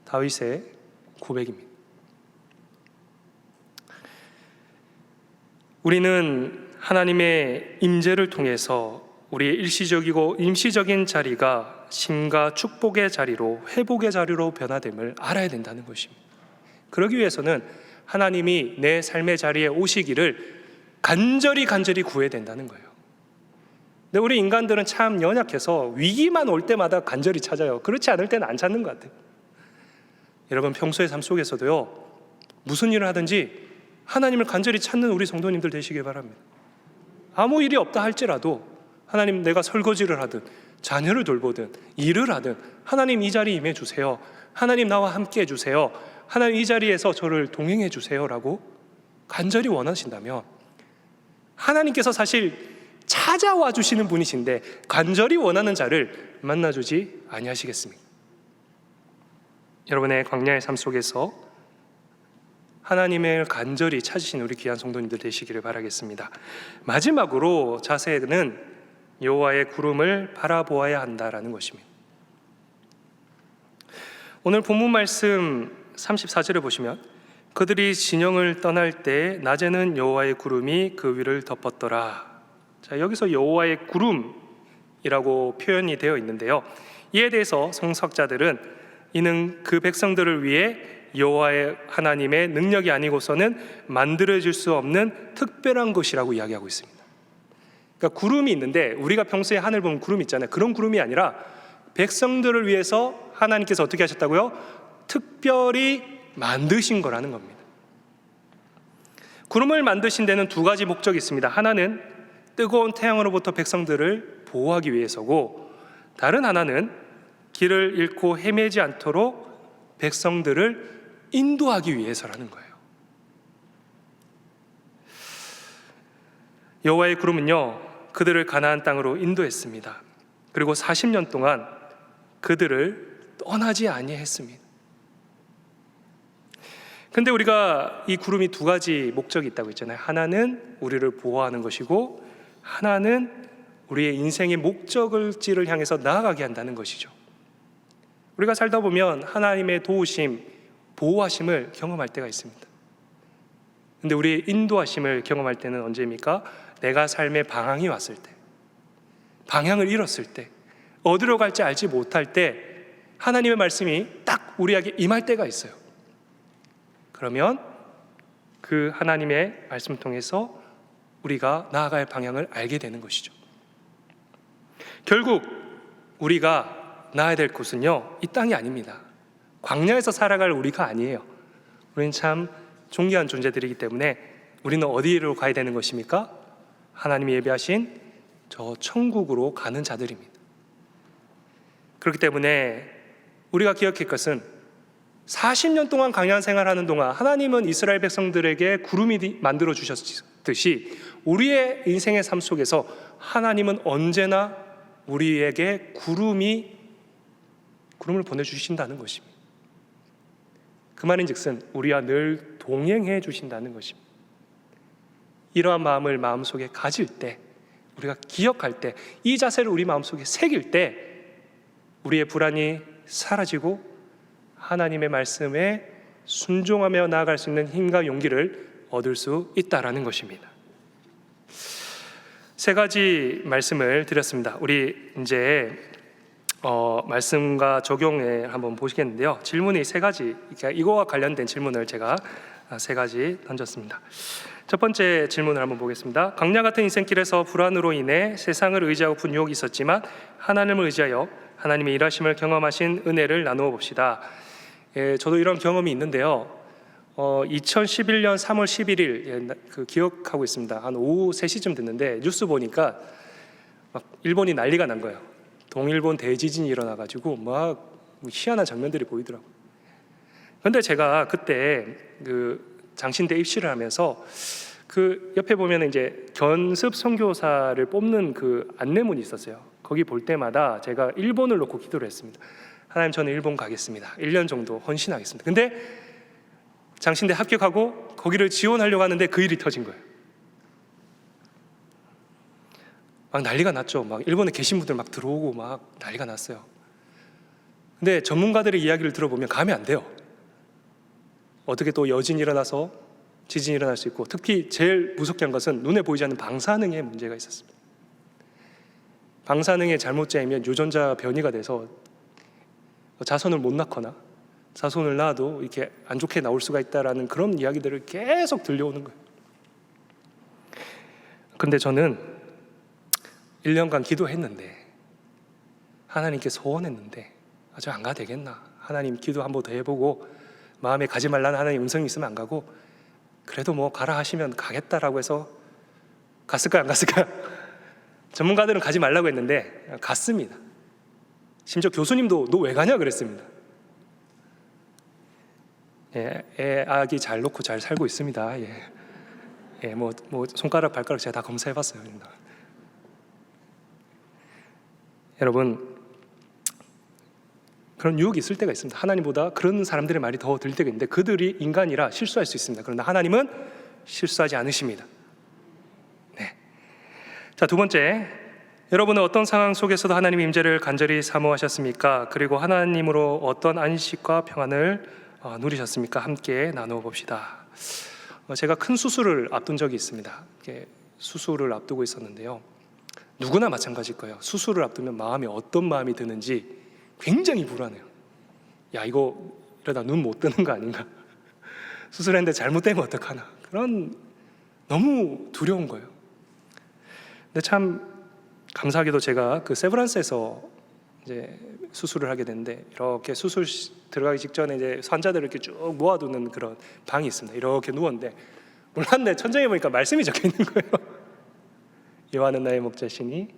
다윗의 고백입니다. 우리는 하나님의 임재를 통해서 우리의 일시적이고 임시적인 자리가 심과 축복의 자리로, 회복의 자리로 변화됨을 알아야 된다는 것입니다. 그러기 위해서는 하나님이 내 삶의 자리에 오시기를 간절히 구해야 된다는 거예요. 근데 우리 인간들은 참 연약해서 위기만 올 때마다 간절히 찾아요. 그렇지 않을 때는 안 찾는 것 같아요. 여러분, 평소의 삶 속에서도요, 무슨 일을 하든지 하나님을 간절히 찾는 우리 성도님들 되시길 바랍니다. 아무 일이 없다 할지라도 하나님, 내가 설거지를 하든 자녀를 돌보든 일을 하든 하나님 이 자리에 임해 주세요. 하나님 나와 함께 해주세요. 하나님 이 자리에서 저를 동행해 주세요 라고 간절히 원하신다면, 하나님께서 사실 찾아와 주시는 분이신데 간절히 원하는 자를 만나주지 아니하시겠습니까? 여러분의 광야의 삶 속에서 하나님을 간절히 찾으신 우리 귀한 성도님들 되시기를 바라겠습니다. 마지막으로 자세는 여호와의 구름을 바라보아야 한다라는 것입니다. 오늘 본문 말씀 34절을 보시면 그들이 진영을 떠날 때 낮에는 여호와의 구름이 그 위를 덮었더라. 자, 여기서 여호와의 구름이라고 표현이 되어 있는데요, 이에 대해서 성서학자들은 이는 그 백성들을 위해 여호와의 하나님의 능력이 아니고서는 만들어질 수 없는 특별한 것이라고 이야기하고 있습니다. 그러니까 구름이 있는데 우리가 평소에 하늘 보면 구름이 있잖아요. 그런 구름이 아니라 백성들을 위해서 하나님께서 어떻게 하셨다고요? 특별히 만드신 거라는 겁니다. 구름을 만드신 데는 두 가지 목적이 있습니다. 하나는 뜨거운 태양으로부터 백성들을 보호하기 위해서고, 다른 하나는 길을 잃고 헤매지 않도록 백성들을 인도하기 위해서라는 거예요. 여호와의 구름은요, 그들을 가나안 땅으로 인도했습니다. 그리고 40년 동안 그들을 떠나지 아니했습니다. 근데 우리가 이 구름이 두 가지 목적이 있다고 했잖아요. 하나는 우리를 보호하는 것이고, 하나는 우리의 인생의 목적지를 향해서 나아가게 한다는 것이죠. 우리가 살다 보면 하나님의 도우심, 보호하심을 경험할 때가 있습니다. 근데 우리의 인도하심을 경험할 때는 언제입니까? 내가 삶의 방황이 왔을 때, 방향을 잃었을 때, 어디로 갈지 알지 못할 때 하나님의 말씀이 딱 우리에게 임할 때가 있어요. 그러면 그 하나님의 말씀을 통해서 우리가 나아갈 방향을 알게 되는 것이죠. 결국 우리가 나아야 될 곳은요, 이 땅이 아닙니다. 광야에서 살아갈 우리가 아니에요. 우리는 참 존귀한 존재들이기 때문에 우리는 어디로 가야 되는 것입니까? 하나님이 예비하신 저 천국으로 가는 자들입니다. 그렇기 때문에 우리가 기억할 것은 40년 동안 광야 생활하는 동안 하나님은 이스라엘 백성들에게 구름이 만들어 주셨듯이 우리의 인생의 삶 속에서 하나님은 언제나 우리에게 구름을 보내주신다는 것입니다. 그 말인즉슨 우리와 늘 동행해 주신다는 것입니다. 이러한 마음을 마음속에 가질 때, 우리가 기억할 때, 이 자세를 우리 마음속에 새길 때 우리의 불안이 사라지고 하나님의 말씀에 순종하며 나아갈 수 있는 힘과 용기를 얻을 수 있다라는 것입니다. 세 가지 말씀을 드렸습니다. 우리 이제 말씀과 적용에 한번 보시겠는데요. 질문이 세 가지, 그러니까 이거와 관련된 질문을 제가 세 가지 던졌습니다. 첫 번째 질문을 한번 보겠습니다. 광야 같은 인생길에서 불안으로 인해 세상을 의지하고픈 유혹이 있었지만 하나님을 의지하여 하나님의 일하심을 경험하신 은혜를 나누어 봅시다. 저도 이런 경험이 있는데요. 2011년 3월 11일 기억하고 있습니다. 한 오후 3시쯤 됐는데 뉴스 보니까 막 일본이 난리가 난 거예요. 동일본 대지진이 일어나가지고 막 희한한 장면들이 보이더라고요. 그런데 제가 그때 장신대 입시를 하면서 그 옆에 보면 이제 견습 선교사를 뽑는 그 안내문이 있었어요. 거기 볼 때마다 제가 일본을 놓고 기도를 했습니다. 하나님, 저는 일본 가겠습니다. 1년 정도 헌신하겠습니다. 근데 장신대 합격하고 거기를 지원하려고 하는데 그 일이 터진 거예요. 막 난리가 났죠. 막 일본에 계신 분들 막 들어오고 막 난리가 났어요. 근데 전문가들의 이야기를 들어보면 감이 안 돼요. 어떻게 또 여진이 일어나서 지진이 일어날 수 있고, 특히 제일 무섭게 한 것은 눈에 보이지 않는 방사능에 문제가 있었습니다. 방사능에 잘못 짜이면 유전자 변이가 돼서 자손을 못 낳거나 자손을 낳아도 이렇게 안 좋게 나올 수가 있다라는 그런 이야기들을 계속 들려오는 거예요. 근데 저는 1년간 기도했는데, 하나님께 소원했는데 저 안 가도 되겠나, 하나님 기도 한번 더 해보고 마음에 가지 말라는 하나님 음성이 있으면 안 가고, 그래도 뭐 가라 하시면 가겠다라고 해서 갔을까요, 안 갔을까요? 전문가들은 가지 말라고 했는데 갔습니다. 심지어 교수님도 너 왜 가냐 그랬습니다. 애 아기 잘 놓고 잘 살고 있습니다. 뭐 손가락 발가락 제가 다 검사해봤어요. 여러분, 그런 유혹이 있을 때가 있습니다. 하나님보다 그런 사람들의 말이 더 들릴 때가 있는데 그들이 인간이라 실수할 수 있습니다. 그러나 하나님은 실수하지 않으십니다. 네. 자, 두 번째, 여러분은 어떤 상황 속에서도 하나님의 임재를 간절히 사모하셨습니까? 그리고 하나님으로 어떤 안식과 평안을 누리셨습니까? 함께 나누어 봅시다. 제가 큰 수술을 앞둔 적이 있습니다. 수술을 앞두고 있었는데요. 누구나 마찬가지일 거예요. 수술을 앞두면 마음이 어떤 마음이 드는지 굉장히 불안해요. 야, 이거 이러다 눈 못 뜨는 거 아닌가? 수술했는데 잘못되면 어떡하나? 그런 너무 두려운 거예요. 근데 참 감사하게도 제가 그 세브란스에서 이제 수술을 하게 됐는데, 이렇게 수술 들어가기 직전에 이제 환자들을 이렇게 쭉 모아두는 그런 방이 있습니다. 이렇게 누웠는데 몰랐네, 천장에 보니까 말씀이 적혀 있는 거예요. 여호와는 나의 목자시니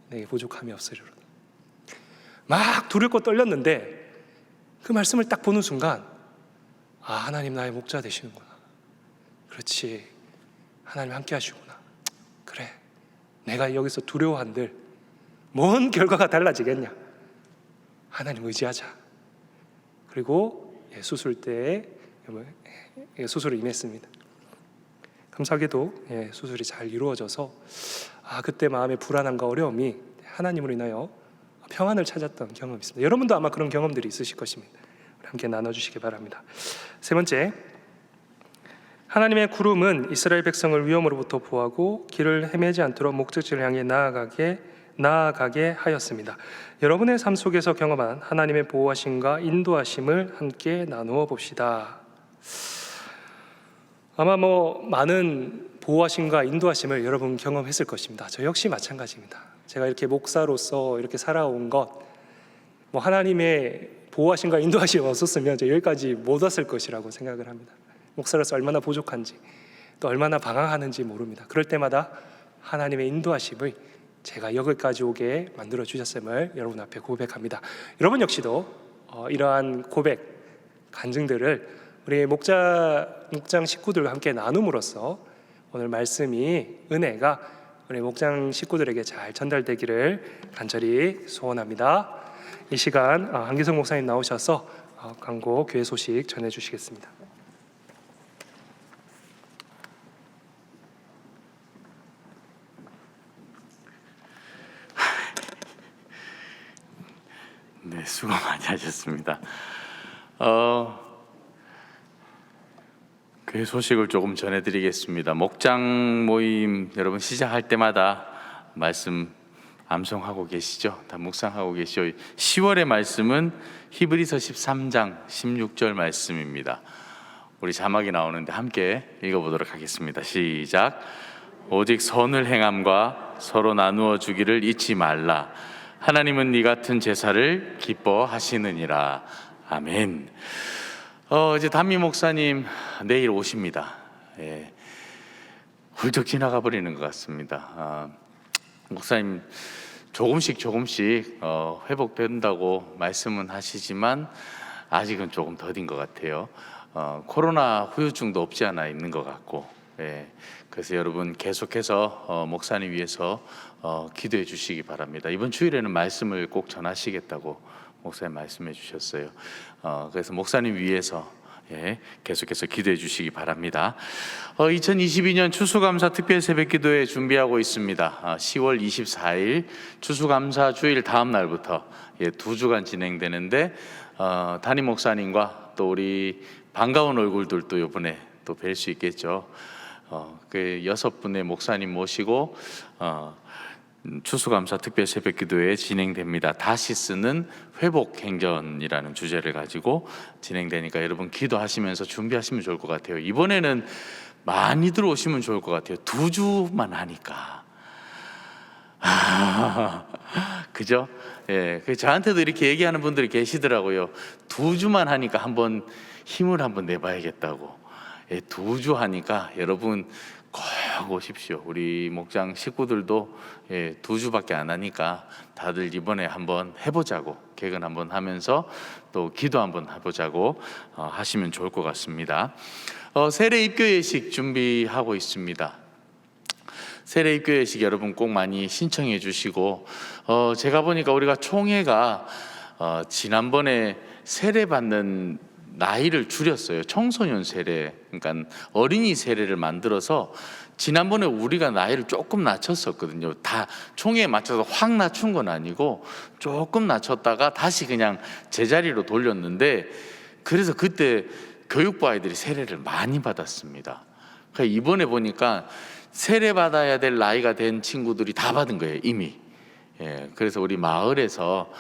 내게 부족함이 없으리로다. 막 두렵고 떨렸는데 그 말씀을 딱 보는 순간, 아, 하나님 나의 목자 되시는구나. 그렇지, 하나님 함께 하시구나. 그래, 내가 여기서 두려워한들 뭔 결과가 달라지겠냐. 하나님 의지하자. 그리고 수술 때에 수술을 임했습니다. 감사하게도 수술이 잘 이루어져서 그때 마음의 불안함과 어려움이 하나님으로 인하여 평안을 찾았던 경험이 있습니다. 여러분도 아마 그런 경험들이 있으실 것입니다. 함께 나눠주시기 바랍니다. 세 번째, 하나님의 구름은 이스라엘 백성을 위험으로부터 보호하고 길을 헤매지 않도록 목적지를 향해 나아가게 하였습니다. 여러분의 삶 속에서 경험한 하나님의 보호하심과 인도하심을 함께 나누어 봅시다. 아마 많은 보호하심과 인도하심을 여러분 경험했을 것입니다. 저 역시 마찬가지입니다. 제가 이렇게 목사로서 이렇게 살아온 것, 하나님의 보호하심과 인도하심이 없었으면 저 여기까지 못 왔을 것이라고 생각을 합니다. 목사로서 얼마나 부족한지, 또 얼마나 방황하는지 모릅니다. 그럴 때마다 하나님의 인도하심을 제가 여기까지 오게 만들어 주셨음을 여러분 앞에 고백합니다. 여러분 역시도 이러한 고백, 간증들을 우리 목장 식구들과 함께 나눔으로써 오늘 말씀이, 은혜가 우리 목장 식구들에게 잘 전달되기를 간절히 소원합니다. 이 시간 한기성 목사님 나오셔서 광고 교회 소식 전해주시겠습니다. 네, 수고 많이 하셨습니다. 교회 소식을 조금 전해드리겠습니다. 목장 모임 여러분 시작할 때마다 말씀 암송하고 계시죠? 다 묵상하고 계시죠? 10월의 말씀은 히브리서 13장 16절 말씀입니다. 우리 자막이 나오는데 함께 읽어보도록 하겠습니다. 시작. 오직 선을 행함과 서로 나누어 주기를 잊지 말라. 하나님은 이 같은 제사를 기뻐하시느니라. 아멘. 이제 담미 목사님 내일 오십니다. 훌쩍 지나가 버리는 것 같습니다. 목사님 조금씩 회복된다고 말씀은 하시지만 아직은 조금 더딘 것 같아요. 코로나 후유증도 없지 않아 있는 것 같고, 그래서 여러분 계속해서 목사님 위해서 기도해 주시기 바랍니다. 이번 주일에는 말씀을 꼭 전하시겠다고 목사님 말씀해 주셨어요. 그래서 목사님 위해서 계속해서 기도해 주시기 바랍니다. 2022년 추수감사 특별 새벽기도회 준비하고 있습니다. 10월 24일 추수감사 주일 다음 날부터 2주간 진행되는데, 담임 목사님과 또 우리 반가운 얼굴들도 이번에 또 뵐 수 있겠죠. 그 6분의 목사님 모시고 추수감사 특별 새벽기도회 진행됩니다. 다시 쓰는 회복행전이라는 주제를 가지고 진행되니까 여러분 기도하시면서 준비하시면 좋을 것 같아요. 이번에는 많이들 오시면 좋을 것 같아요. 2주만 하니까. 그죠? 저한테도 이렇게 얘기하는 분들이 계시더라고요. 2주만 하니까 한번 힘을 한번 내봐야겠다고. 2주 하니까 여러분 꼭 오십시오. 우리 목장 식구들도 2주밖에 안 하니까 다들 이번에 한번 해보자고, 개근 한번 하면서 또 기도 한번 해보자고 하시면 좋을 것 같습니다. 세례 입교 예식 준비하고 있습니다. 세례 입교 예식 여러분 꼭 많이 신청해 주시고, 제가 보니까 우리가 총회가 지난번에 세례 받는 나이를 줄였어요. 청소년 세례, 그러니까 어린이 세례를 만들어서 지난번에 우리가 나이를 조금 낮췄었거든요. 다 총회에 맞춰서 확 낮춘 건 아니고 조금 낮췄다가 다시 그냥 제자리로 돌렸는데, 그래서 그때 교육부 아이들이 세례를 많이 받았습니다. 그러니까 이번에 보니까 세례 받아야 될 나이가 된 친구들이 다 받은 거예요, 이미. 그래서 우리 마을에서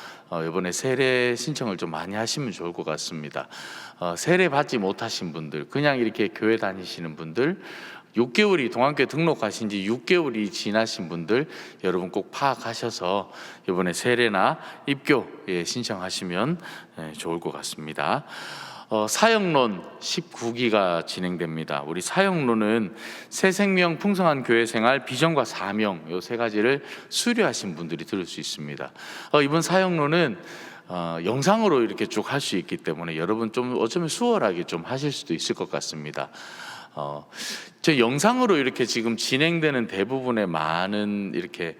이번에 세례 신청을 좀 많이 하시면 좋을 것 같습니다. 세례 받지 못하신 분들, 그냥 이렇게 교회 다니시는 분들, 6개월이 동안교회 등록하신 지 6개월이 지나신 분들 여러분 꼭 파악하셔서 이번에 세례나 입교 신청하시면 좋을 것 같습니다. 사역론 19기가 진행됩니다. 우리 사역론은 새 생명 풍성한 교회 생활 비전과 사명 이 세 가지를 수료하신 분들이 들을 수 있습니다. 이번 사역론은 영상으로 이렇게 쭉 할 수 있기 때문에 여러분 좀 어쩌면 수월하게 좀 하실 수도 있을 것 같습니다. 저 영상으로 이렇게 지금 진행되는 대부분의 많은 이렇게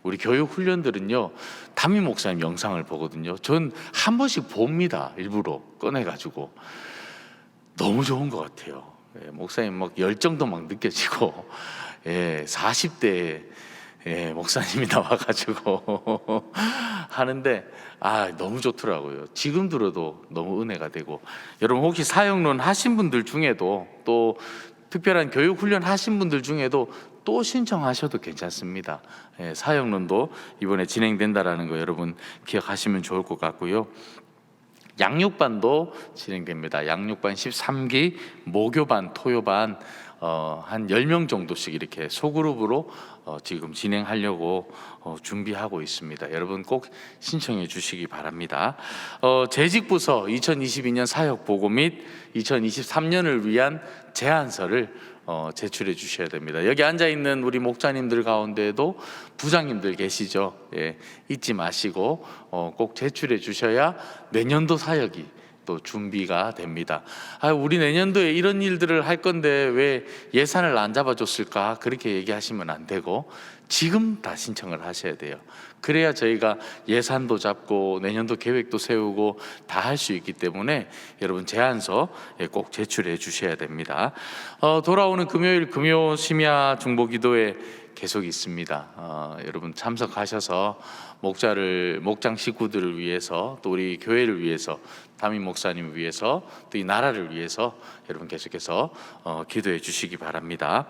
우리 교육 훈련들은요, 담임 목사님 영상을 보거든요. 전 한 번씩 봅니다. 일부러 꺼내가지고. 너무 좋은 것 같아요. 목사님 막 열정도 막 느껴지고, 40대 목사님이 나와가지고 하는데 너무 좋더라고요. 지금 들어도 너무 은혜가 되고, 여러분 혹시 사역론 하신 분들 중에도 또 특별한 교육 훈련 하신 분들 중에도 또 신청하셔도 괜찮습니다. 사역론도 이번에 진행된다라는 거 여러분 기억하시면 좋을 것 같고요. 양육반도 진행됩니다. 양육반 13기, 모교반, 토요반 한 10명 정도씩 이렇게 소그룹으로 지금 진행하려고 준비하고 있습니다. 여러분 꼭 신청해 주시기 바랍니다. 재직부서 2022년 사역보고 및 2023년을 위한 제안서를 제출해 주셔야 됩니다. 여기 앉아 있는 우리 목자님들 가운데에도 부장님들 계시죠? 잊지 마시고 꼭 제출해 주셔야 내년도 사역이 또 준비가 됩니다. 우리 내년도에 이런 일들을 할 건데 왜 예산을 안 잡아줬을까? 그렇게 얘기하시면 안 되고 지금 다 신청을 하셔야 돼요. 그래야 저희가 예산도 잡고 내년도 계획도 세우고 다 할 수 있기 때문에 여러분 제안서 꼭 제출해 주셔야 됩니다. 돌아오는 금요일 금요 심야 중보기도회 계속 있습니다. 여러분 참석하셔서 목장 식구들을 위해서 또 우리 교회를 위해서 담임 목사님을 위해서 또 이 나라를 위해서 여러분 계속해서 기도해 주시기 바랍니다.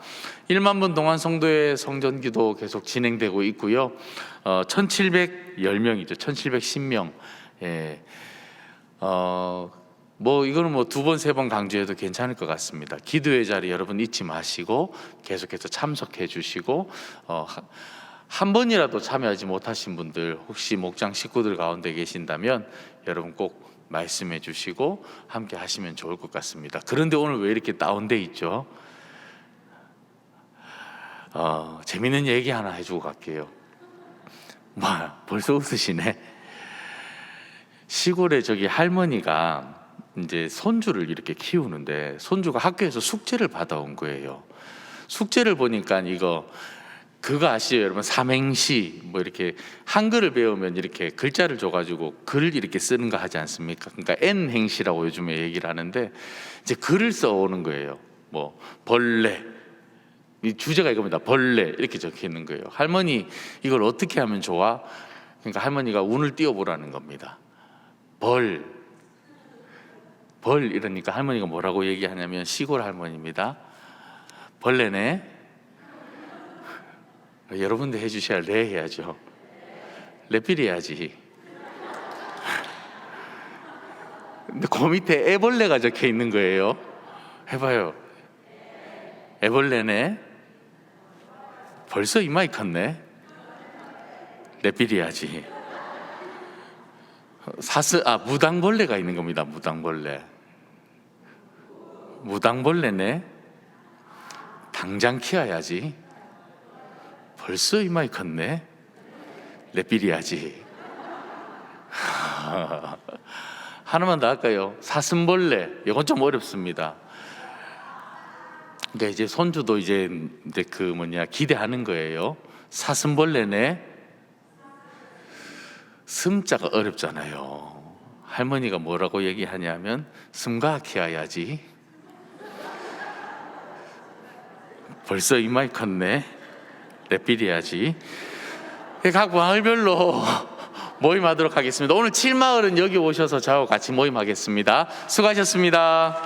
1만 분 동안 성도의 성전기도 계속 진행되고 있고요. 1710명이죠. 1710명. 이거는 두 번, 세 번 강조해도 괜찮을 것 같습니다. 기도의 자리 여러분 잊지 마시고 계속해서 참석해 주시고 한 번이라도 참여하지 못하신 분들 혹시 목장 식구들 가운데 계신다면 여러분 꼭 말씀해 주시고 함께 하시면 좋을 것 같습니다. 그런데 오늘 왜 이렇게 다운돼 있죠? 재밌는 얘기 하나 해주고 갈게요. 벌써 웃으시네. 시골에 저기 할머니가 이제 손주를 이렇게 키우는데 손주가 학교에서 숙제를 받아온 거예요. 숙제를 보니까 그거 아시죠 여러분? 삼행시 이렇게 한글을 배우면 이렇게 글자를 줘가지고 글 이렇게 쓰는 거 하지 않습니까? 그러니까 N행시라고 요즘에 얘기를 하는데 이제 글을 써오는 거예요. 벌레, 이 주제가 이겁니다. 벌레 이렇게 적혀 있는 거예요. 할머니 이걸 어떻게 하면 좋아? 그러니까 할머니가 운을 띄워보라는 겁니다. 벌 이러니까 할머니가 뭐라고 얘기하냐면 시골 할머니입니다. 벌레네. 여러분들 해주셔야 래 해야죠. 레필 해야지. 근데 그 밑에 애벌레가 적혀 있는 거예요. 해봐요. 애벌레네. 벌써 이마이 컸네. 레필 해야지. 무당벌레가 있는 겁니다. 무당벌레네. 당장 키워야지. 벌써 이마이 컸네. 레필이야지. 하나만 더 할까요? 사슴벌레. 이건 좀 어렵습니다. 그러니까 이제 손주도 이제 기대하는 거예요. 사슴벌레네. 숨자가 어렵잖아요. 할머니가 뭐라고 얘기하냐면 숨가 키워야지. 벌써 이마이 컸네. 레필해야지. 각 마을별로 모임하도록 하겠습니다. 오늘 7마을은 여기 오셔서 저하고 같이 모임하겠습니다. 수고하셨습니다.